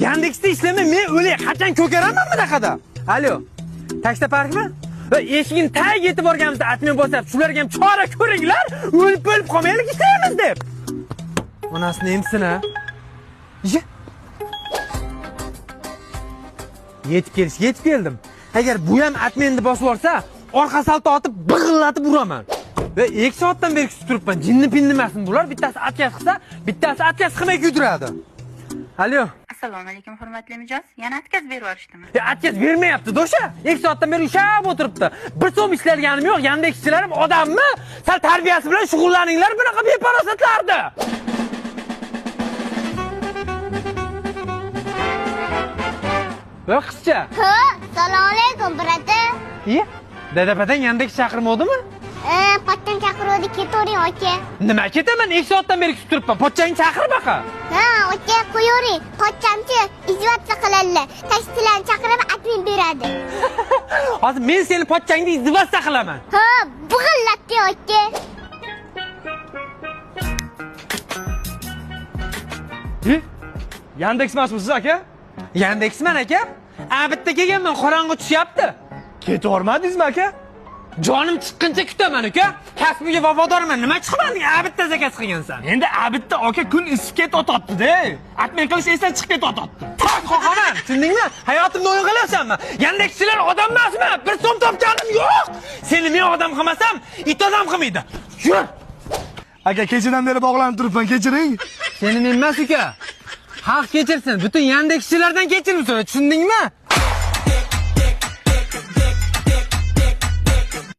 Yandex'da ishlamay men o'lay, qachon ko'karaman bunaqada? Alo. Taksi parkmi? Va eshigini tag yetib borganimizda admin bosib, shularga ham chora ko'ringlar, o'lib qolmaylik ishlaymiz deb. Onasini emsin-a? Yetib keldim. Agar bu ham adminni bosib olsa, orqa salto otib big'illatib uraman. Ve 2 soatdan beri kutib turibman. Jinni pinnimasin bular. Bittasi atkas qilsa, bittasi atkas qilmay kuydiradi. Alo. Assalomu alaykum, hurmatli mijoz. Yana atkas berib yuborishdimi? Atkas bermayapti, do'sha. 2 soatdan beri ushlab o'tiribdi. Bir so'm ishlarganim yo'q. Yandexchilarim odammi? Sal tarbiyasi bilan shug'ullaninglar bunaqa beparosatlarni. Va qizcha. Ha, assalomu alaykum, brata. Dadapadan Yandex chaqirmovdimi? Pochchani chaqiruvdi, ketavering aka. Nima ketaman? 2 soatdan beri kutib turibman. Pochchangni chaqir baqa. Ha, aka, qo'yavering. Pochchamchi izvatsiya qiladi. Taksichilarni chaqirib admin beradi. Hozir men seni pochchangni izvatsiya qilaman. Ha, bug'illatdi aka. Yandex emasmisiz aka? Yandexman aka? Bitta kelganman, qorong'i tushyapti. Ketavermadingizmi aka? Jonim chiqquncha kutaman aka. Kasbiga vafodorman. Nima chiqmading? Bitta zakaz qilgansan. Endi bitta aka kun isib ketyapti-da. Admin qilish esdan chiqib ketyapti. Tak qo'qaman. Tushundingmi? Hayotimni o'yin qilyapsanmi? Yandexchilar odam emasmi? Bir so'm topganim yo'q. Seni men odam qilmasam, it odam qilmaydi. Yur. Aka, kechadan beri bog'lanib turibman, kechiring. Seni men emas aka. Xalq kechirsin. Butun Yandexchilardan kechirim so'ra, tushundingmi?